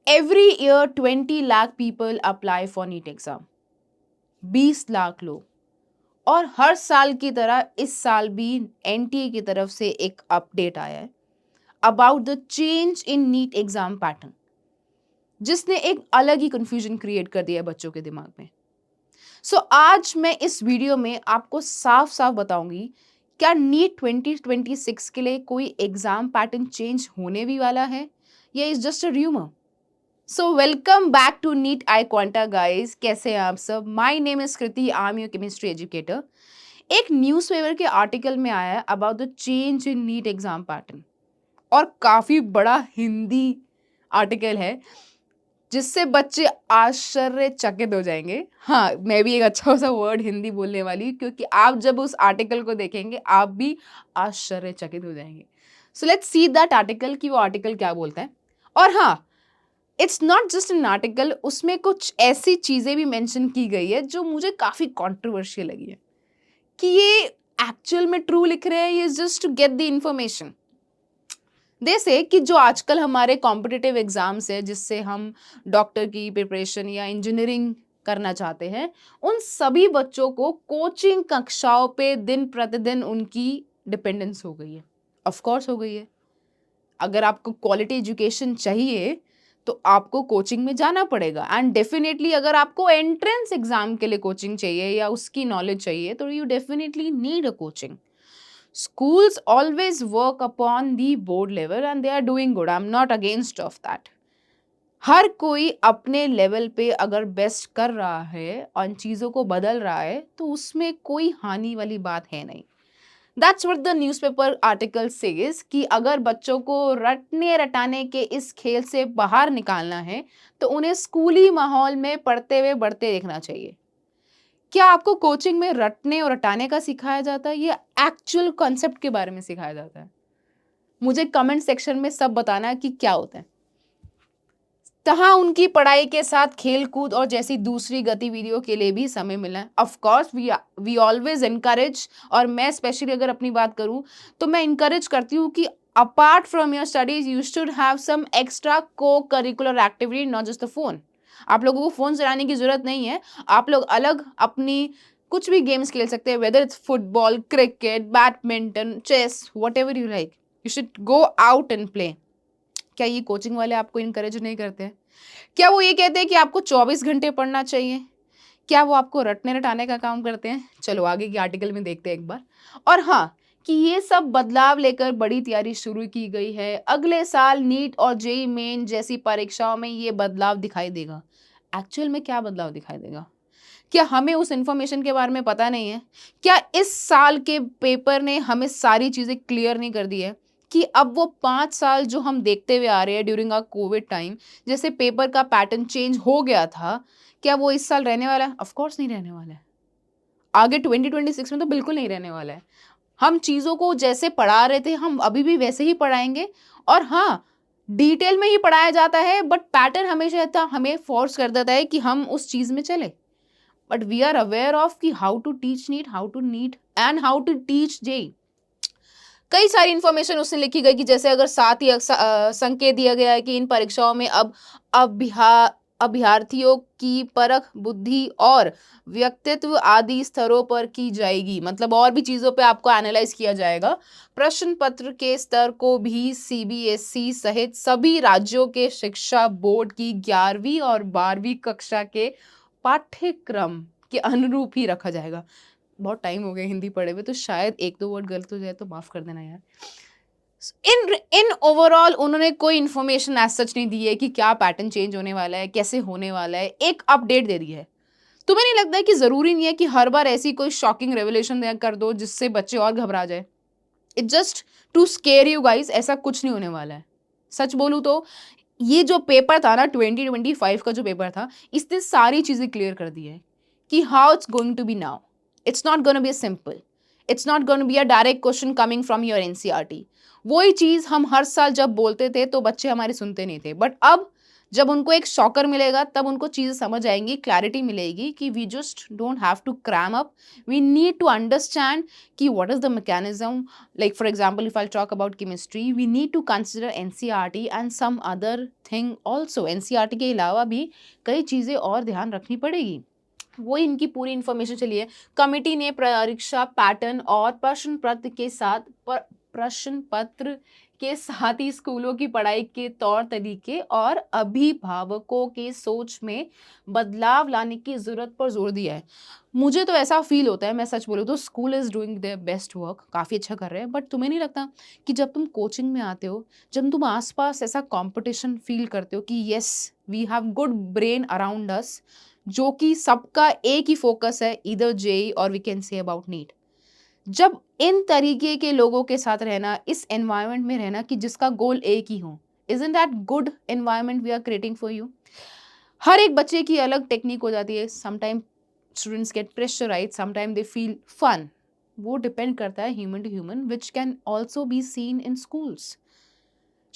Every year 20 lakh people apply for NEET exam, 20 lakh लोग। और हर साल की तरह इस साल भी एनटीए की तरफ से एक अपडेट आया है about the change in NEET exam pattern, जिसने एक अलग ही कंफ्यूजन क्रिएट कर दिया है बच्चों के दिमाग में। सो आज मैं इस वीडियो में आपको साफ साफ बताऊंगी, क्या नीट 2026 के लिए कोई एग्जाम पैटर्न चेंज होने भी वाला है या is just a rumour. So welcome back to NEET iQuanta guys, कैसे हैं आप सब। My name is Kriti, I am your chemistry educator. एक न्यूज़पेपर के आर्टिकल में आया about the change in NEET exam pattern, और काफी बड़ा हिंदी आर्टिकल है जिससे बच्चे आश्चर्यचकित हो जाएंगे। हाँ, मैं भी एक अच्छा सा वर्ड हिंदी बोलने वाली हूँ, क्योंकि आप जब उस आर्टिकल को देखेंगे आप भी आश्चर्यचकित हो जाएंगे। So let's see that article कि वो आर्टिकल क्या बोलता है। और हाँ, it's not just an article, उसमें कुछ ऐसी चीजें भी मेंशन की गई है जो मुझे काफी कंट्रोवर्शियल लगी है कि ये एक्चुअल में ट्रू लिख रहे हैं, ये just to get the information. जैसे कि जो आजकल हमारे कॉम्पिटिटिव एग्जाम्स है, जिससे हम डॉक्टर की प्रिपरेशन या इंजीनियरिंग करना चाहते हैं, उन सभी बच्चों को कोचिंग कक्षाओं पे दिन प्रतिदिन उनकी डिपेंडेंस हो गई है। ऑफ कोर्स हो गई है। अगर आपको क्वालिटी एजुकेशन चाहिए तो आपको कोचिंग में जाना पड़ेगा, एंड डेफिनेटली अगर आपको एंट्रेंस एग्जाम के लिए कोचिंग चाहिए या उसकी नॉलेज चाहिए तो you definitely need a coaching. Schools always work upon the board level and they are doing good. I'm not against of that. हर कोई अपने लेवल पे अगर बेस्ट कर रहा है और चीज़ों को बदल रहा है तो उसमें कोई हानि वाली बात है नहीं। That's what the newspaper article says कि अगर बच्चों को रटने रटाने के इस खेल से बाहर निकालना है तो उन्हें स्कूली माहौल में पढ़ते हुए बढ़ते देखना चाहिए। क्या आपको कोचिंग में रटने और रटाने का सिखाया जाता है या एक्चुअल कॉन्सेप्ट के बारे में सिखाया जाता है? मुझे कमेंट सेक्शन में सब बताना कि क्या होता है। तहाँ उनकी पढ़ाई के साथ खेल कूद और जैसी दूसरी गतिविधियों के लिए भी समय मिला है। Of course we always encourage, और मैं स्पेशली अगर अपनी बात करूं तो मैं इनकरेज करती हूँ कि apart from your studies you should have some extra co curricular activity, not just the phone. आप लोगों को फोन चलाने की जरूरत नहीं है। आप लोग अलग अपनी कुछ भी गेम्स खेल सकते हैं, whether it's football, cricket, badminton, chess, whatever you like, you should go out and play. क्या ये कोचिंग वाले आपको इनकरेज नहीं करते हैं? क्या वो ये कहते हैं कि आपको 24 घंटे पढ़ना चाहिए? क्या वो आपको रटने रटाने का काम करते हैं? चलो आगे की आर्टिकल में देखते हैं एक बार। और हाँ, कि ये सब बदलाव लेकर बड़ी तैयारी शुरू की गई है। अगले साल नीट और जेईई मेन जैसी परीक्षाओं में ये बदलाव दिखाई देगा। एक्चुअल में क्या बदलाव दिखाई देगा? क्या हमें उस इंफॉर्मेशन के बारे में पता नहीं है? क्या इस साल के पेपर ने हमें सारी चीज़ें क्लियर नहीं कर दी है कि अब वो 5 साल जो हम देखते हुए आ रहे हैं ड्यूरिंग अ कोविड टाइम, जैसे पेपर का पैटर्न चेंज हो गया था, क्या वो इस साल रहने वाला है? ऑफ कोर्स नहीं रहने वाला है। आगे 2026 में तो बिल्कुल नहीं रहने वाला है। हम चीज़ों को जैसे पढ़ा रहे थे हम अभी भी वैसे ही पढ़ाएंगे। और हाँ, डिटेल में ही पढ़ाया जाता है, बट पैटर्न हमेशा हमें फोर्स कर देता है कि हम उस चीज़ में चले। But we are aware of कि how to teach NEET, how to NEET and how to teach JEE. कई सारी इंफॉर्मेशन उसने लिखी गई कि जैसे अगर साथ ही संकेत दिया गया है कि इन परीक्षाओं में अब अभ्यर्थियों की परख बुद्धि और व्यक्तित्व आदि स्तरों पर की जाएगी। मतलब और भी चीज़ों पे आपको एनालाइज किया जाएगा। प्रश्न पत्र के स्तर को भी सीबीएसई सहित सभी राज्यों के शिक्षा बोर्ड की 11वीं और 12वीं कक्षा के पाठ्यक्रम के अनुरूप ही रखा जाएगा। बहुत टाइम हो गया हिंदी पढ़े हुए, तो शायद एक दो वर्ड गलत हो जाए तो माफ कर देना यार। इन ओवरऑल उन्होंने कोई इन्फॉर्मेशन एज सच नहीं दी है कि क्या पैटर्न चेंज होने वाला है, कैसे होने वाला है। एक अपडेट दे दी है। तुम्हें नहीं लगता है कि जरूरी नहीं है कि हर बार ऐसी कोई शॉकिंग रेवलेशन कर दो जिससे बच्चे और घबरा जाए? It just to scare you guys. ऐसा कुछ नहीं होने वाला है। सच बोलूं तो ये जो पेपर था ना, 2025 का जो पेपर था, इसने सारी चीजें क्लियर कर दी है कि how it's going to be now. It's not going to be simple. It's not going to be a direct question coming from your NCERT. वही चीज़ हम हर साल जब बोलते थे तो बच्चे हमारे सुनते नहीं थे, बट अब जब उनको एक शॉकर मिलेगा तब उनको चीज़ें समझ आएंगी, क्लैरिटी मिलेगी कि we just don't have to cram up, we need to understand कि what is the mechanism. Like for example if I talk about chemistry, we need to consider NCERT and some other thing also. NCERT के अलावा भी कई चीज़ें और ध्यान रखनी पड़ेगी. वो इनकी पूरी इन्फॉर्मेशन चली है. कमिटी ने परीक्षा पैटर्न और प्रश्न पत्र के साथ ही स्कूलों की पढ़ाई के तौर तरीके और अभिभावकों के सोच में बदलाव लाने की ज़रूरत पर जोर दिया है. मुझे तो ऐसा फील होता है, मैं सच बोलूँ तो school is doing their best work, काफ़ी अच्छा कर रहे हैं. बट तुम्हें नहीं लगता कि जब तुम कोचिंग में आते हो, जब तुम आसपास ऐसा कंपटीशन फील करते हो कि yes we have good brain around us, जो कि सबका एक ही फोकस है, ईदर जेई और we can say about NEET. जब इन तरीके के लोगों के साथ रहना, इस एनवायरनमेंट में रहना कि जिसका गोल एक ही हो, isn't that good environment we are creating for you. हर एक बच्चे की अलग टेक्निक हो जाती है. Sometime students get pressurized, sometime they feel fun. वो डिपेंड करता है human to human, which can also be seen in schools.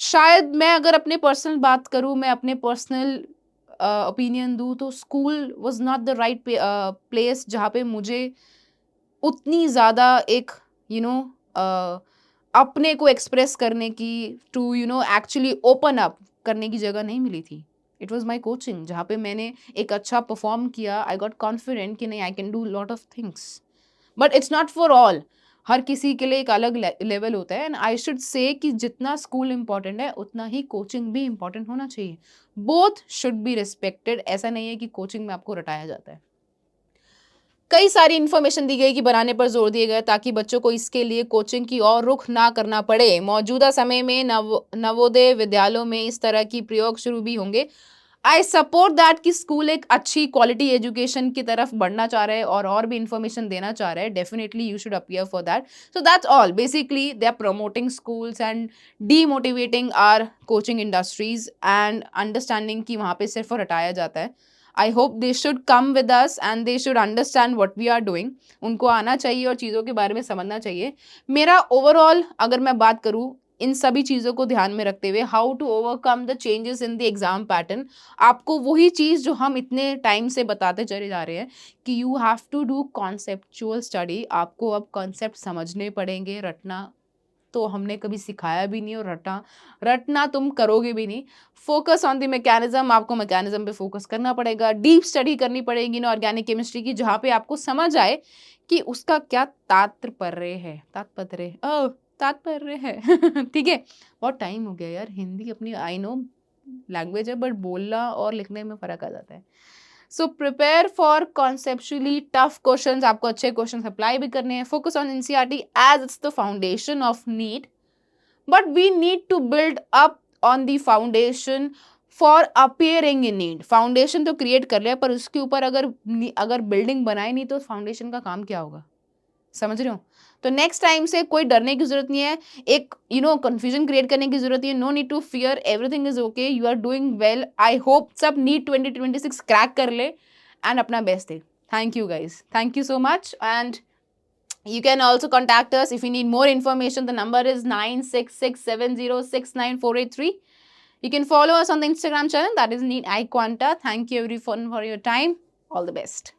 शायद मैं अगर अपने पर्सनल बात करूँ, मैं अपने पर्सनल ओपिनियन दूँ तो school was not the right place जहाँ पे मुझे उतनी ज़्यादा एक अपने को एक्सप्रेस करने की, टू एक्चुअली ओपन अप करने की जगह नहीं मिली थी. इट वॉज माई कोचिंग जहाँ पे मैंने एक अच्छा परफॉर्म किया. आई गॉट कॉन्फिडेंट कि नहीं, I can do lot of things. But it's not for all. हर किसी के लिए एक अलग लेवल होता है. एंड आई शुड से कि जितना स्कूल इंपॉर्टेंट है उतना ही कोचिंग भी इंपॉर्टेंट होना चाहिए. Both should be respected. ऐसा नहीं है कि कोचिंग में आपको रटाया जाता है. कई सारी इन्फॉर्मेशन दी गई कि बनाने पर जोर दिया गया ताकि बच्चों को इसके लिए कोचिंग की ओर रुख ना करना पड़े. मौजूदा समय में नवोदय विद्यालयों में इस तरह की प्रयोग शुरू भी होंगे. आई सपोर्ट दैट कि स्कूल एक अच्छी क्वालिटी एजुकेशन की तरफ बढ़ना चाह रहे हैं और भी इंफॉर्मेशन देना चाह रहे हैं. Definitely you should appear for that. So that's all. Basically they are promoting schools and demotivating our coaching industries and understanding कि वहाँ पे सिर्फ हटाया जाता है. I hope they should come with us and they should understand what we are doing. उनको आना चाहिए और चीज़ों के बारे में समझना चाहिए. मेरा ओवरऑल अगर मैं बात करूँ इन सभी चीज़ों को ध्यान में रखते हुए, how to overcome the changes in the exam pattern, आपको वही चीज़ जो हम इतने टाइम से बताते चले जा रहे हैं कि you have to do conceptual study. आपको अब कॉन्सेप्ट समझने पड़ेंगे. रटना तो हमने कभी सिखाया भी नहीं और रटना तुम करोगे भी नहीं. Focus on the mechanism. आपको मैकेनिज्म पे फोकस करना पड़ेगा. डीप स्टडी करनी पड़ेगी ना ऑर्गेनिक केमिस्ट्री की, जहाँ पे आपको समझ आए कि उसका क्या तात्पर्य है. ठीक है. बहुत टाइम हो गया यार. हिंदी अपनी आई नो लैंग्वेज है बट बोलना और लिखने में फ़र्क आ जाता है. So prepare for conceptually tough questions. आपको अच्छे क्वेश्चंस अप्लाई भी करने हैं. Focus on NCERT as it's the foundation of NEET, but we need to build up on the foundation for appearing in NEET. Foundation तो create कर लिया पर उसके ऊपर अगर बिल्डिंग बनाए नहीं तो फाउंडेशन का काम क्या होगा. समझ रहे हो. तो नेक्स्ट टाइम से कोई डरने की जरूरत नहीं है, एक कंफ्यूजन क्रिएट करने की जरूरत नहीं है. No need to fear. Everything is okay. You are doing well. I hope सब नीट 2026 क्रैक कर ले एंड अपना बेस्ट दे. Thank you guys. Thank you so much. And you can also contact us if you need more information. The number is 9667069483. You can follow us on the Instagram channel, that is Neat iQuanta. Thank you everyone for your time. All the best.